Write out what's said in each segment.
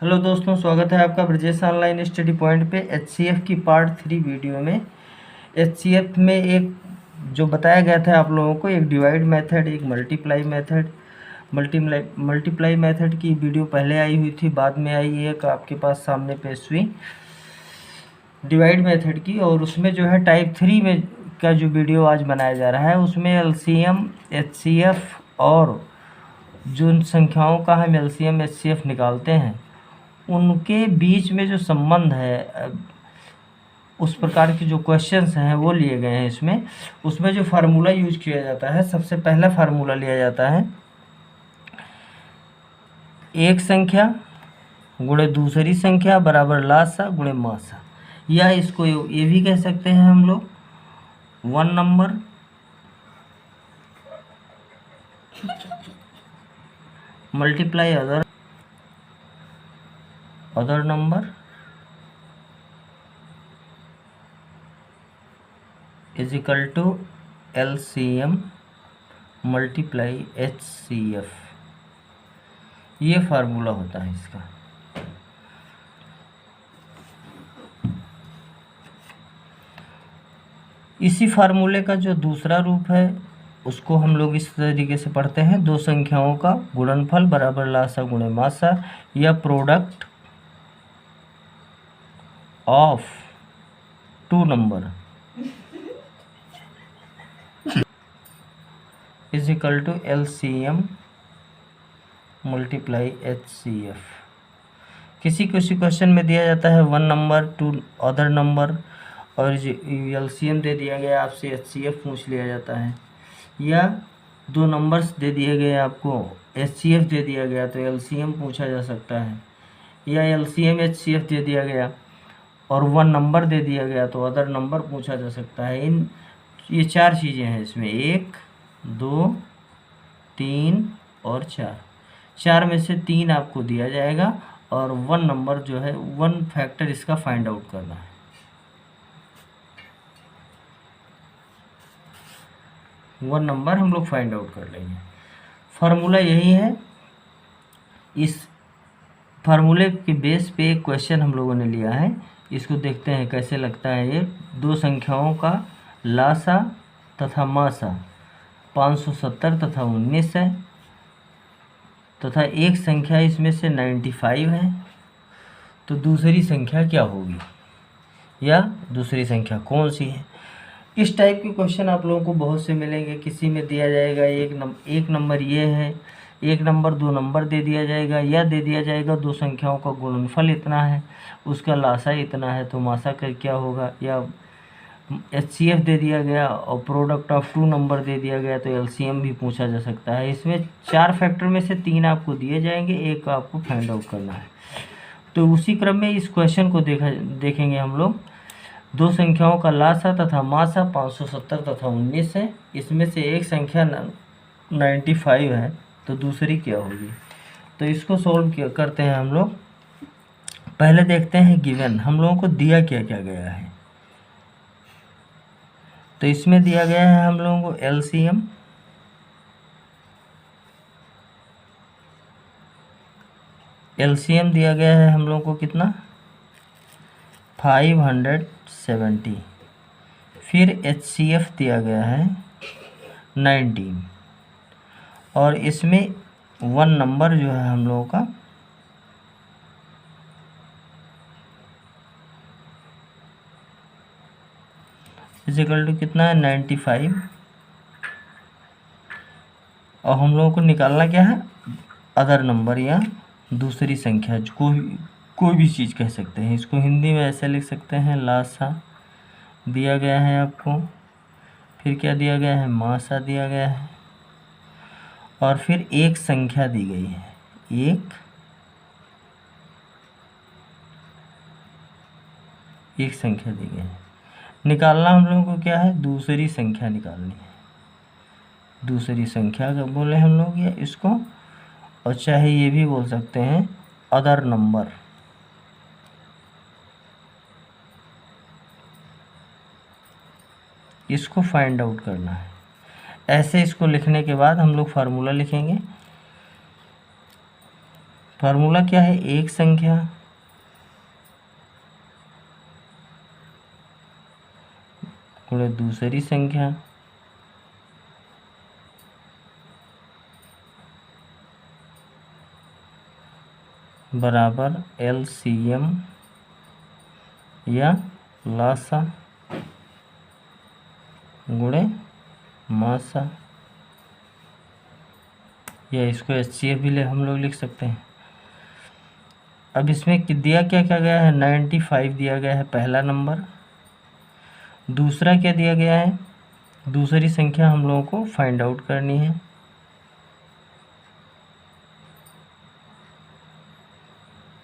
Hello दोस्तों, स्वागत है आपका ब्रजेश ऑनलाइन स्टडी पॉइंट पे एचसीएफ की पार्ट 3 वीडियो में। एचसीएफ में एक जो बताया गया था आप लोगों को, एक डिवाइड मेथड, एक मल्टीप्लाई मेथड। मल्टीप्लाई मेथड की वीडियो पहले आई हुई थी, बाद में आई एक आपके पास सामने पेश हुई डिवाइड मेथड की। और उसमें जो है टाइप 3 में का जो वीडियो आज बनाया जा रहा है, उसमें एलसीएम, एचसीएफ और जो संख्याओं का हम एलसीएम एचसीएफ निकालते हैं उनके बीच में जो संबंध है, उस प्रकार के जो क्वेश्चंस हैं वो लिए गए हैं इसमें। उसमें जो फार्मूला यूज किया जाता है, सबसे पहला फार्मूला लिया जाता है एक संख्या गुणे दूसरी संख्या बराबर लासा गुणे मासा, या इसको ये भी कह सकते हैं हम लोग one number multiply other number is equal to LCM multiply HCF। ये फार्मूला होता है इसका। इसी फार्मूले का जो दूसरा रूप है उसको हम लोग इस तरीके से पढ़ते हैं, दो संख्याओं का गुणनफल बराबर लासा गुणे मासा, या product of two number is equal to LCM multiply HCF। किसी क्वेश्चन में दिया जाता है one number to other number, और LCM दे दिया गया आपसे HCF पूछ लिया जाता है, या दो नंबर्स दे दिए गए आपको HCF दे दिया गया तो LCM पूछा जा सकता है, या LCM HCF दे दिया गया और वन नंबर दे दिया गया तो अदर नंबर पूछा जा सकता है। ये चार चीज़ें हैं इसमें, 1 2 3 और 4। चार में से 3 आपको दिया जाएगा और वन नंबर जो है, वन फैक्टर इसका फाइंड आउट करना है। वन नंबर हम लोग फाइंड आउट कर लेंगे। फार्मूला यही है। इस फार्मूले के बेस पे एक क्वेश्चन हम लोगों ने लिया है, इसको देखते हैं कैसे लगता है। ये दो संख्याओं का लासा तथा मासा 570 तथा 19 है, तथा एक संख्या इसमें से 95 है, तो दूसरी संख्या क्या होगी, या दूसरी संख्या कौन सी है। इस टाइप के क्वेश्चन आप लोगों को बहुत से मिलेंगे। किसी में दिया जाएगा एक नंबर ये है, एक नंबर दो नंबर दे दिया जाएगा, या दे दिया जाएगा दो संख्याओं का गुणनफल इतना है, उसका लासा इतना है, तो मासा का क्या होगा, या HCF दे दिया गया और प्रोडक्ट ऑफ टू नंबर दे दिया गया तो LCM भी पूछा जा सकता है। इसमें 4 फैक्टर में से 3 आपको दिए जाएंगे, एक आपको फाइंड आउट करना है। तो उसी क्रम में इस क्वेश्चन को देखेंगे हम लोग। दो संख्याओं का लासा तथा मासा 570 तथा 19 है, इसमें से एक संख्या 95 है, तो दूसरी क्या होगी। तो इसको सोल्व करते हैं हम लोग। पहले देखते हैं गिवन हम लोगों को दिया क्या क्या गया है। तो इसमें दिया गया है हम लोगों को LCM, दिया गया है हम लोगों को कितना 570, फिर HCF दिया गया है 19, और इसमें वन नंबर जो है हम लोगों का इक्वल टू कितना है 95, और हम लोगों को निकालना क्या है अदर नंबर, या दूसरी संख्या, कोई भी चीज़ कह सकते हैं। इसको हिंदी में ऐसे लिख सकते हैं, लासा दिया गया है आपको, फिर क्या दिया गया है मासा दिया गया है, और फिर एक संख्या दी गई है, एक संख्या दी गई है। निकालना हम लोगों को क्या है, दूसरी संख्या निकालनी है। दूसरी संख्या का बोले हम लोग, या इसको, और चाहे ये भी बोल सकते हैं अदर नंबर। इसको फाइंड आउट करना है। ऐसे इसको लिखने के बाद हम लोग फार्मूला लिखेंगे फार्मूला क्या है, एक संख्या गुणे दूसरी संख्या बराबर LCM या लासा गुणे मासा, या इसको HCF भी हम लोग लिख सकते हैं। अब इसमें दिया क्या क्या गया है, 95 दिया गया है पहला नंबर। दूसरा क्या दिया गया है, दूसरी संख्या हम लोगों को फाइंड आउट करनी है।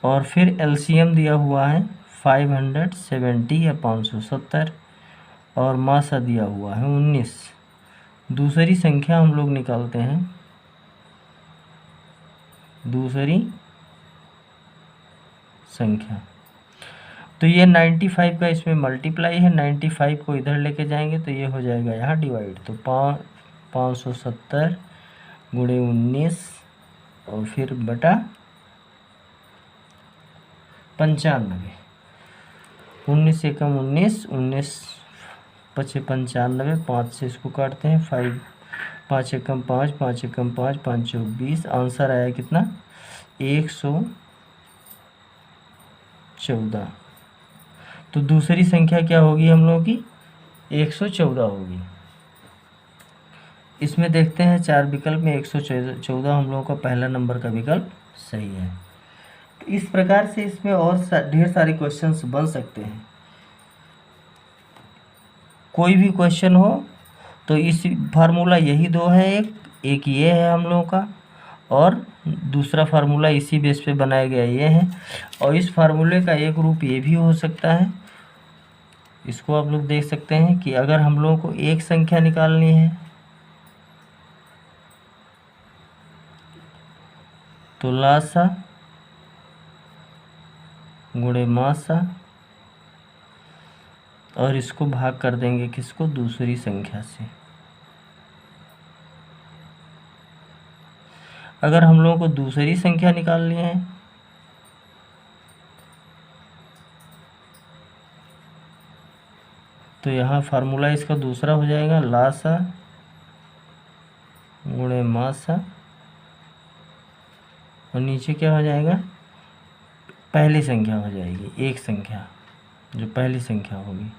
और फिर LCM दिया हुआ है 570 या 570 और मासा दिया हुआ है 19। दूसरी संख्या हम लोग निकालते हैं, दूसरी संख्या। तो ये 95 का इसमें मल्टीप्लाई है, 95 को इधर लेके जाएंगे तो ये हो जाएगा यहाँ डिवाइड। तो 570 गुणे 19 और फिर बटा 95। 19 से कम 19, 19 पचे 95, 5 से इसको काटते हैं 5, 5 एकम 5, 5 एकम 5, 5 चौक 20। आंसर आया कितना, 114। तो दूसरी संख्या क्या होगी हम लोगों की, 114 होगी। इसमें देखते हैं 4 विकल्प में 114 हम लोगों का पहला नंबर का विकल्प सही है। तो इस प्रकार से इसमें और ढेर सारे क्वेश्चंस बन सकते हैं। कोई भी क्वेश्चन हो तो इस फार्मूला यही दो है, एक ये है हम लोगों का और दूसरा फार्मूला इसी बेस पे बनाया गया ये है। और इस फार्मूले का एक रूप ये भी हो सकता है, इसको आप लोग देख सकते हैं कि अगर हम लोगों को एक संख्या निकालनी है तो लासा गुणे मासा और इसको भाग कर देंगे किसको, दूसरी संख्या से। अगर हम लोगों को दूसरी संख्या निकालनी है तो यहाँ फार्मूला इसका दूसरा हो जाएगा, लासा गुणे मासा और नीचे क्या हो जाएगा, पहली संख्या हो जाएगी, एक संख्या जो पहली संख्या होगी।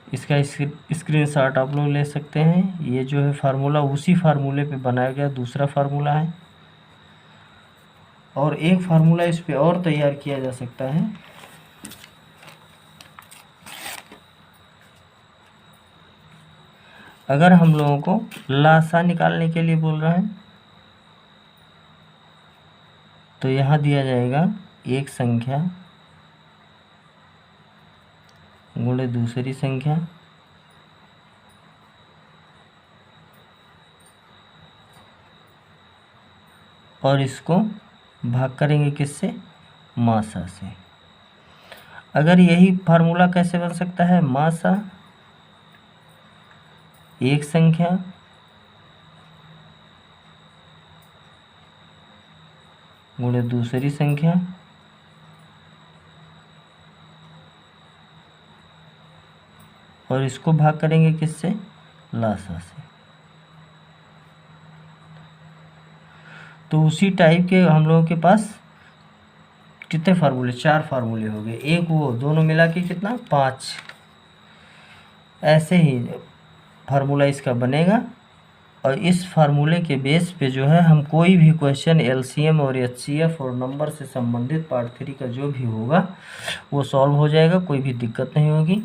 इसका स्क्रीनशॉट आप लोग ले सकते हैं। ये जो है फार्मूला उसी फार्मूले पे बनाया गया दूसरा फार्मूला है, और एक फार्मूला इस पे और तैयार किया जा सकता है। अगर हम लोगों को लासा निकालने के लिए बोल रहा है तो यहाँ दिया जाएगा एक संख्या गुणे दूसरी संख्या और इसको भाग करेंगे किससे, मासा से। अगर यही फार्मूला कैसे बन सकता है, मासा एक संख्या गुणे दूसरी संख्या और इसको भाग करेंगे किससे, लासा से। तो उसी टाइप के हम लोगों के पास कितने फार्मूले, 4 फार्मूले हो गए, एक वो दोनों मिला के कितना 5। ऐसे ही फार्मूला इसका बनेगा और इस फार्मूले के बेस पे जो है हम कोई भी क्वेश्चन LCM और HCF और नंबर से संबंधित पार्ट 3 का जो भी होगा वो सॉल्व हो जाएगा, कोई भी दिक्कत नहीं होगी।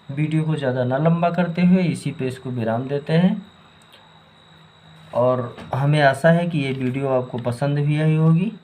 वीडियो को ज़्यादा ना लंबा करते हुए इसी पे इसको विराम देते हैं और हमें आशा है कि ये वीडियो आपको पसंद भी आई होगी।